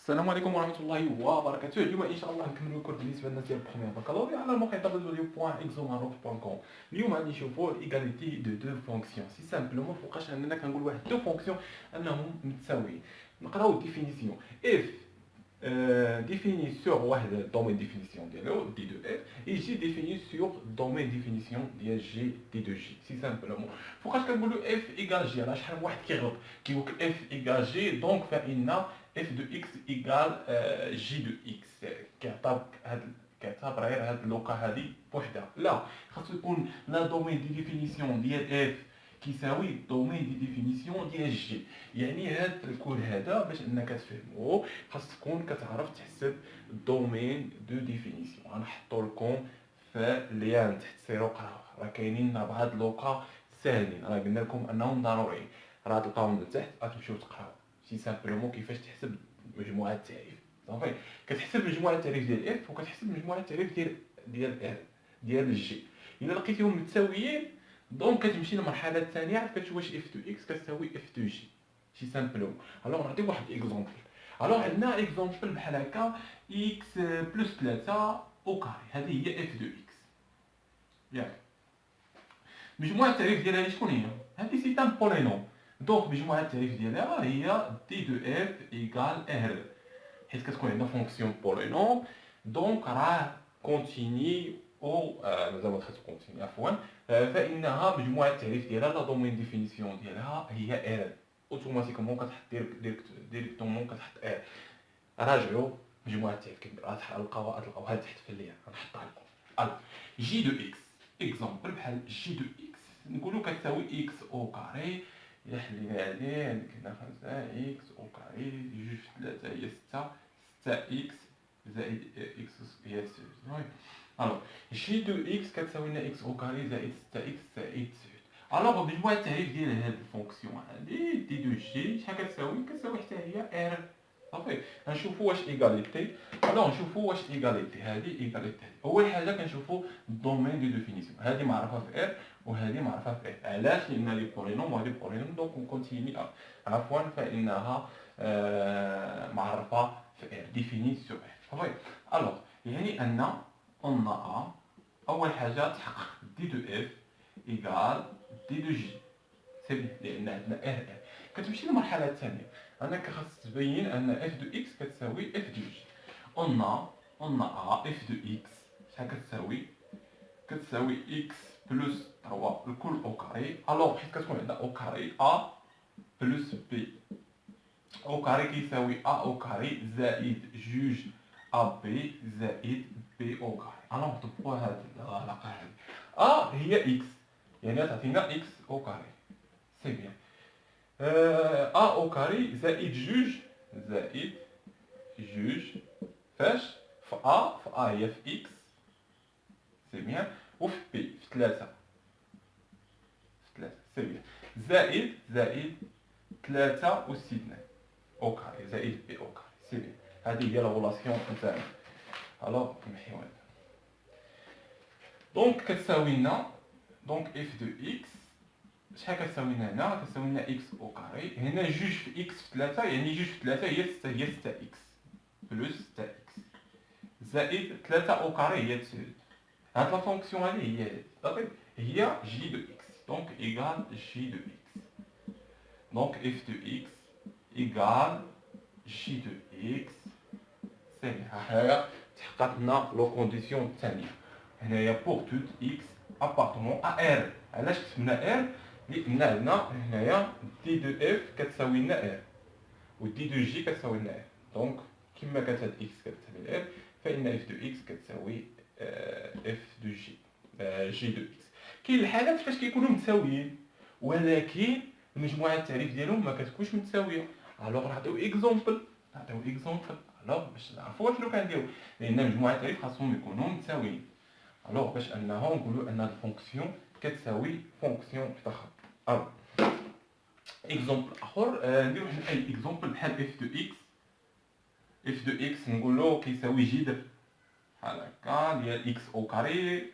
السلام عليكم ورحمة الله وبركاته. اليوم إن شاء الله نكملو الكور بالنسبة للناس ديال بروميير بكالوريا على الموقع www.exomaroc.com. اليوم غادي نشوفو الإيغاليتي دو فونكسيون. سي سامبلومون فوقاش أننا كنقول واحد دو فونكسيون أنهم متساويين. نقراو الديفينيسيون. اف défini sur واحد domaine définition ديالو دي دو اف يجي défini sur domaine définition ديال جي دي دو جي. سي سامبلومون فوقاش كنقولوا اف ايكال جي، راه شحال من واحد كيغلط كيقول لك اف ايكال جي دونك فإن f de x égale j de x. كيعتبر غير هاد اللوكا هادي بوحدها. لا، خاصو يكون لا دومين دي ديفينيسيون ديال f كيساوي دومين دي ديفينيسيون ديال جي. يعني هاد الكود هذا باش انك تفهموه خاص تكون كتعرف تحسب دومين دو ديفينيسيون. غنحطو لكم في اللين تحت سيرو قراو، راه كاينين بعض اللوكا ساهلين، راه قلنا لكم انهم ضروريين، راه تلقاوهم لتحت غتمشيو تقراو. سي سامبلومون كيفاش تحسب مجموعة التعريف. صافي، كتحسب مجموعة التعريف ديال اف وكتحسب مجموعة التعريف ديال الجي. الا لقيتيهم متساويين دونك كتمشي للمرحلة الثانية، عاد كتشوف واش اف دو اكس كتساوي اف دو جي. سي سامبلومون. الوغ نعطيو واحد اكزومبل. الوغ عندنا اكزومبل بحال هكا اكس بلس 3 او كاري، هذه هي اف دو اكس. ياك مجموعة التعريف ديالها شكون هي؟ هذه سي ان بولينوم، دونك مجموعة التعريف ديالها هي دي دو اف ايكال ار، حيت كتكون عندنا فونكسيون بولينوم دونك راه كونتيني او مازال ما دخلت كونتيني عفوا، فانها مجموعة التعريف ديالها لا دومين ديفينيسيون ديالها هي ار. اوتوماتيكمون كتحط ديريكتومون كتحط ار. راجعوا مجموعة التعريف غتلقاوها تحت في اللين، غنحطها لكم. الو جي دو اكس اكزومبل بحال جي دو اكس نقولوا كتساوي اكس او كاري. إلا حلينا عليه عندك هنا 5 اكس او كاري، جوج في 3 هي 6 اكس زائد اكس هي 6. المهم الوغ جي دو اكس كتساوي لنا اكس او كاري زائد 6 اكس زائد 9. الوغ مجموعة التعريف ديال هاد الفونكسيون هادي دي دو جي شحال كتساوي حتى هي ار. صافي، غنشوفوا واش ايغاليتي. الوغ نشوفوا واش ايغاليتي هادي ايغاليتي. اول حاجه كنشوفوا الدومين دو ديفينيسيون، هادي معرفه في ار وهذه معرفه في ار. علاش؟ لان لي بولينوم وهذه بولينوم دونك كونتيني عفوا فانها معرفه في ار ديفيني سو ار. صافي، الوغ يعني ان اون ا اول حاجه تحقق دي دو اف ايكال دي دو جي. سي بيان لان عندنا ار كتمشي للمرحله الثانيه، انك خاص تبين ان اف دو اكس كتساوي اف دو جي. اون ا اف دو اكس شحال كتساوي اكس بلس 3 الكل او كاري. الوغ حيت كتكون عندنا او كاري ا بلس بي، او كاري كيساوي ا او كاري زائد جوج ا بي زائد بي او كاري. الوغ نطبقوا هاد العلاقه هادي. ا هي اكس يعني تعطينا اكس او كاري. سي بيان. ا او كاري زائد جوج فاش في ا هي في اكس. سي بيان. وفي بي في 3 سي بيان. زائد 3 أس 2 او كاري زائد بي او كاري. سي بيان. هذه هي لا غولاسيون تاعنا. الوغ نمحيو هذا. دونك كتساوي لنا دونك اف دو اكس شحال كتساوي لنا هنا؟ كتساوي لنا اكس او كاري. هنا جوج في اكس في 3 يعني جوج في 3 هي 6 اكس بلس 6 اكس زائد 3 او كاري هي 9. هاد لا فونكسيون هادي هي صافي هي جي دو اكس دونك ايكال جي دو اكس. دونك اف دو اكس ايكال جي دو اكس. سي هنايا تحققت لنا لو كونديسيون الثانيه. هنايا بوغ توت اكس ابارتمون ا ار. علاش كتبنا ار؟ لان عندنا هنايا دي دو اف كتساوي لنا ار ودي دو جي كتساوي لنا ار. دونك كما كانت هاد اكس كتساوي ار فان اف دو اكس كتساوي اف دو جي جي دو اكس. كاين الحالات فاش كيكونوا متساويين ولكن المجموعه التعريف ديالهم ما كتكونش متساويه. الوغ نعطيو اكزومبل. الوغ باش نعرفوا شنو كنديرو، لان مجموعه التعريف خاصهم يكونوا متساويين. الوغ باش انه نقولوا ان هاد الفونكسيون كتساوي فونكسيون فخم. الوغ اكزومبل اخر نديرو حنا اي اكزومبل بحال اف دو اكس نقولوا كيساوي جذر بحال هكا ديال اكس او كاري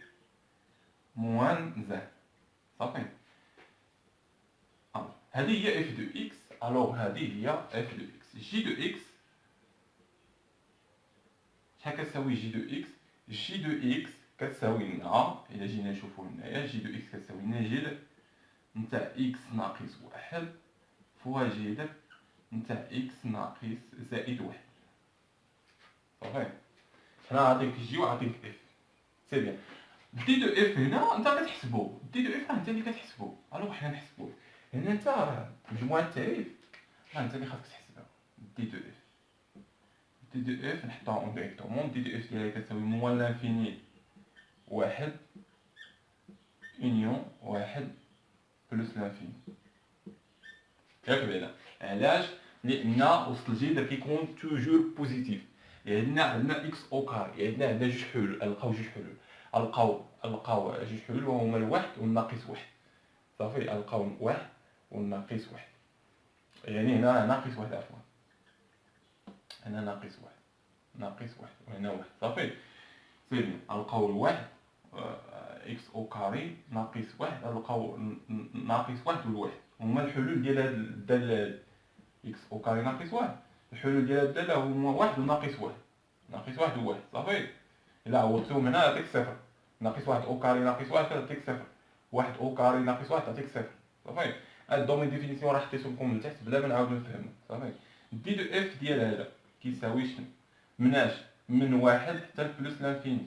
موان زان. صافي، هذه هي اف دو اكس. الوغ هذه هي اف دو اكس. جي دو اكس شحال كتساوي جي دو اكس؟ جي دو اكس كتساوي لنا الا جينا نشوفو هنايا جي دو اكس كتساوي لنا جذر نتاع اكس ناقص واحد فوا جذر نتاع اكس ناقص زائد واحد. صافي هنا عطيك جي وعطيك اف. سي بيان دي دو اف هنا انت كتحسبو دي دو اف راه انت اللي كتحسبو. الوغ حنا نحسبوه هنا انت راه مجموعة التعريف راه انت اللي خاصك تحسبها. دي دو اف دي دو اف نحطوها اون ديريكتومون. دي دو اف ديالها كتساوي موان لانفيني واحد اونيون واحد بلوس لانفيني. ياك بعدا علاش؟ لان وسط الجذر كيكون توجور بوزيتيف. يعني عندنا اكس او كاري عندنا جوج حلول. نلقاو جوج حلول نلقاو جوج حلول وهما الواحد والناقص واحد. صافي نلقاو واحد والناقص واحد. يعني هنا ناقص واحد عفوا هنا ناقص واحد وهنا واحد. صافي سيري نلقاو الواحد اكس او كاري ناقص واحد نلقاو ناقص واحد والواحد هما الحلول ديال هاد الداله اكس او كاري ناقص واحد. الحلول ديال الداله هما واحد وناقص واحد وواحد. صافي الا عوضتهم هنا يعطيك صفر. ناقص واحد او كاري ناقص واحد كتعطيك صفر. واحد او كاري ناقص واحد تعطيك صفر. صافي هاد الدومين ديفينيسيون راه حطيتهم لكم من تحت بلا ما نعاودو نفهمو. صافي دي دو اف ديال هذا كيساوي شنو؟ مناش من واحد حتى لبلوس لانفيني.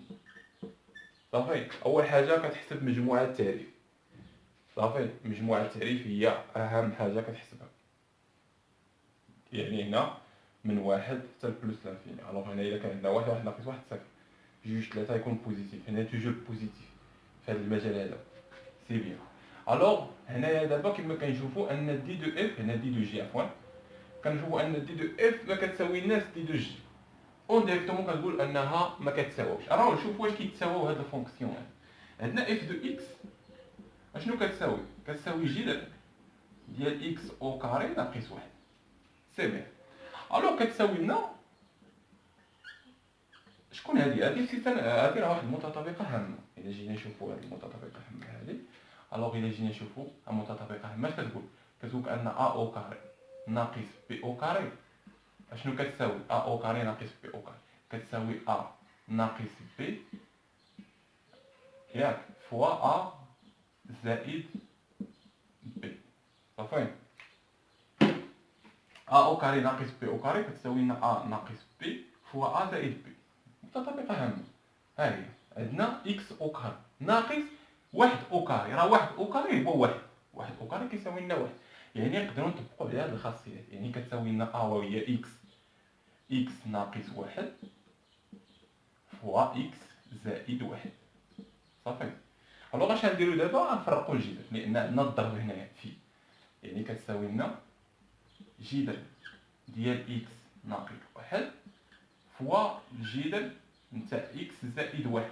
صافي اول حاجه كتحسب مجموعه التعريف. صافي مجموعه التعريف هي اهم حاجه كتحسبها. يعني هنا من واحد حتى لبلوس لانفيني. الوغ هنا الا كان عندنا واحد ناقص واحد صفر جوج ثلاثه يكون بوزيتيف. هنا توجور بوزيتيف في هذا المجال هذا. سي بيان. الوغ هنايا دابا كما كنشوفوا ان دي دو اف هنا دي دو جي عفوا كنشوفوا ان دي دو اف ما كتساوي لناش دي دو جي. اون ديريكتومون كنقول انها ما كتساواوش. راه نشوف واش كيتساواو هاد الفونكسيون هاد. عندنا اف دو اكس اشنو كتساوي؟ كتساوي جذر ديال اكس او كاري ناقص واحد. سي بيان. الوغ كتساوي لنا شكون هادي؟ هادي راه واحد المتطابقه هامه. الا جينا نشوفوا هاد المتطابقه الهامه هادي الوغ الا جينا نشوفوا المتطابقه هامه اش كتقول؟ كتقول ان ا او كاري ناقص بي او كاري اشنو كتساوي؟ ا او كاري ناقص بي او كاري كتساوي ا ناقص بي ياك فوا ا زائد بي. صافي ا او كاري ناقص بي او كاري كتساوي لنا ا ناقص بي فوا ا زائد بي. متطابقه هامه. ها هي عندنا اكس او كاري ناقص واحد او كاري. راه واحد او كاري هو واحد او كاري كيساوي لنا واحد. يعني نقدروا نطبقوا على هذه الخاصيات. يعني كتساوي لنا ا وهي اكس ناقص واحد فوا اكس زائد واحد. صافي الوغ اش غنديرو دابا؟ غنفرقو الجذر لان عندنا الضرب هنايا في. يعني كتساوي لنا جذر ديال اكس ناقص واحد فوا الجذر نتاع اكس زائد واحد.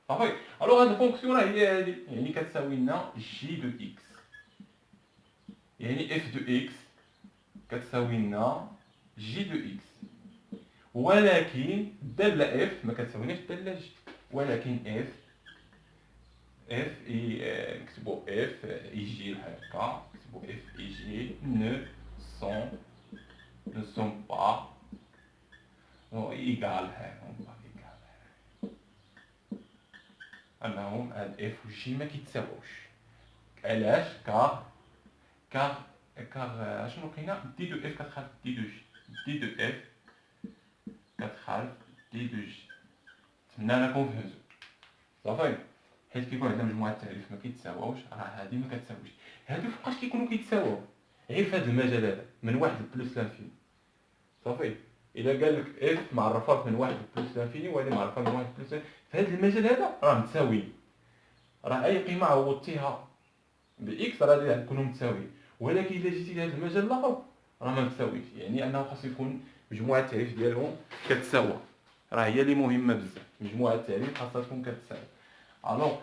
صافي الوغ هاد الفونكسيون راه هي هادي. يعني كتساوي لنا جي دو اكس يعني اف دو اكس كتساوي لنا جي دو اكس ولكن الداله اف ما كتساويناش الداله جي. ولكن اف نكتبو اف يجي هكا نكتبو اف يجي ne sont pas égal انهم هاد اف و جي ما كيتساووش. علاش؟ كار اشنو كاينه؟ دي دو اف كتخالف دي دو جي. دي دو اف كتخالف دي دو جي. تمنى نكون فهمتو. صافي حيت كيكون عندنا مجموعه التعريف ما كيتساواوش راه هادي ما كتساويش. هادو فوقاش كيكونوا كيتساواو؟ غير في هذا المجال هذا من واحد لبلوس لانفيني. صافي الا قال لك اف معرفه من واحد لبلوس لانفيني وهذه معرفه من واحد لبلوس في هذا المجال هذا راه متساويين. راه اي قيمه عوضتيها باكس راه غادي تكونوا متساويين. ولكن الا جيتي لهذا المجال الاخر راه ما متساويش. يعني انه خاص يكون مجموعه التعريف ديالهم كتساوى. راه هي اللي مهمه بزاف. مجموعه التعريف خاصها تكون كتساوى. الوغ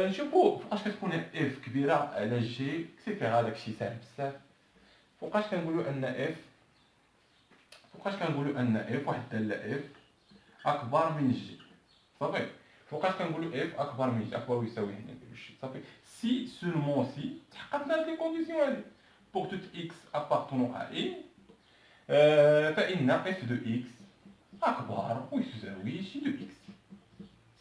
نشوفوا فوقاش كتكون اف كبيره على جي اكسيتيرا. داكشي ساهل بزاف. فوقاش كنقولوا ان اف واحد الداله اف اكبر من جي. صافي فوقاش كنقولوا اف اكبر من جي اكبر ويساوي هنا نديرو شي. صافي سي سولمون سي تحققنا هاد لي كونديسيون هادي بوغ توت اكس ابارتونون ا اي فان اف دو اكس أكبر ويساوي جي دو إكس.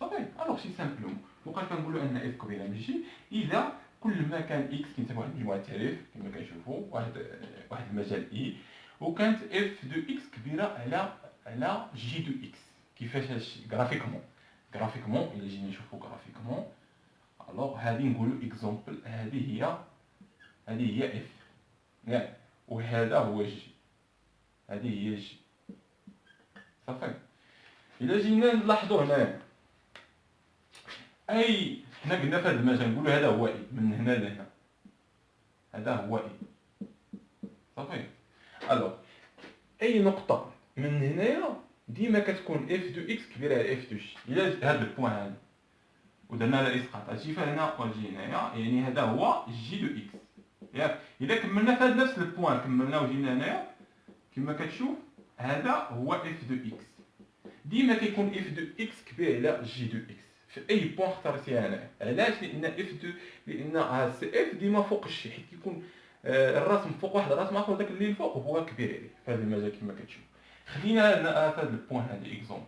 صافي. ألوغ سي سامبلومون فوقاش كنقولو أن إف كبيرة من جي إذا كل ما كان إكس كينتمي واحد مجموعة تعريف كما كنشوفو واحد المجال إي وكانت إف دو إكس كبيرة على جي دو إكس. كيفاش هادشي غرافيكمون؟ غرافيكمون إلا جينا نشوفو غرافيكمون ألوغ هادي نقولو إكزومبل هادي هي إف ياك وهذا هو جي هادي هي جي. صافي. إلا جينا نلاحظو هنايا أي حنا قلنا في هذا المجال نقولو هذا هو إي من هنا لهنا هذا هو إي. صافي. ألوغ أي نقطة من هنايا ديما كتكون إف دو إكس كبيرة على إف دو جي. إلا هاد البوان هذا ودرنا لها إسقاط أجي هنا وأجي هنايا يعني هذا هو جي دو إكس ياك. إلا كملنا في هاد نفس البوان كملنا وجينا هنايا كما كتشوف هذا هو إف دو إكس. ديما كيكون إف دو إكس كبير على جي دو إكس في أي بوان اختارتيها هنايا. علاش؟ لأن سي إف ديما فوق الشي حيت كيكون الرسم فوق واحد الرسم آخر داك اللي الفوق هو كبير عليه في هذا المجال كما كتشوف. خلينا في هذا البوان هذا إكزومبل.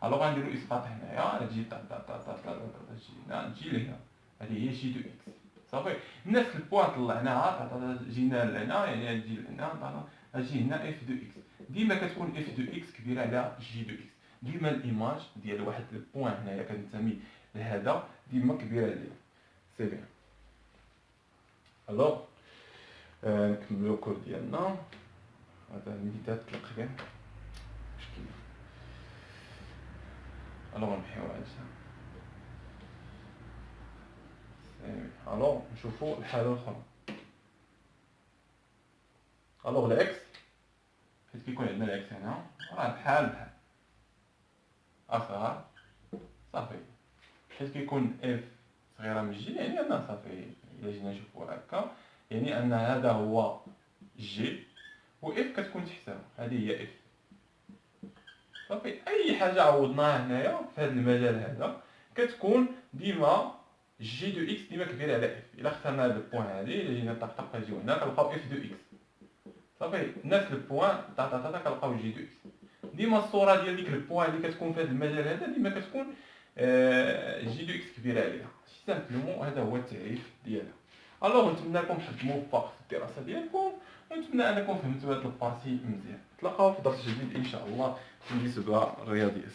ألوغ غنديرو إسقاط هنايا تجي تجي لهنا هذه هي جي دو إكس. صافي. نفس البوان طلعناها جينا لهنا يعني تجي لهنا تجي هنا إف دو إكس. ديما كتكون إف دو إكس كبيرة على جي دو إكس. ديما الإيماج ديال واحد البوان هنايا كتنتمي لهذا ديما كبيرة عليه. سي بيان. ألوغ نكملو الكور ديالنا. هذا الميداد تلقى مشكلة. ألوغ نمحيو هادشي. ألوغ نشوفو الحالة الأخرى. ألوغ العكس حيت كيكون عندنا العكس هنا راه بحال أصغر. صافي. حيت كيكون إف صغيرة من جي يعني أن صافي إلا جينا نشوفو هكا يعني أن هذا هو جي و إف كتكون تحتها هذه هي إف. صافي. أي حاجة عوضناها هنايا في هذا المجال هذا كتكون ديما جي دو إكس ديما كبيرة على إف. إلا اخترنا هاد البوان هادي إلا جينا طق نجيو هنا كنلقاو إف دو إكس. صافي. نفس البوان كنلقاو جي دو إكس. ديما الصورة ديال ديك البوان اللي كتكون في هذا المجال هذا ديما كتكون جي دو إكس كبيرة عليها. سامبلومون هذا هو التعريف ديالها. ألوغ نتمنىكم حد موفق في الدراسة ديالكم ونتمنى أنكم فهمتوا هاد البارتي مزيان. نتلاقاو في درس جديد إن شاء الله بالنسبة للرياضيات.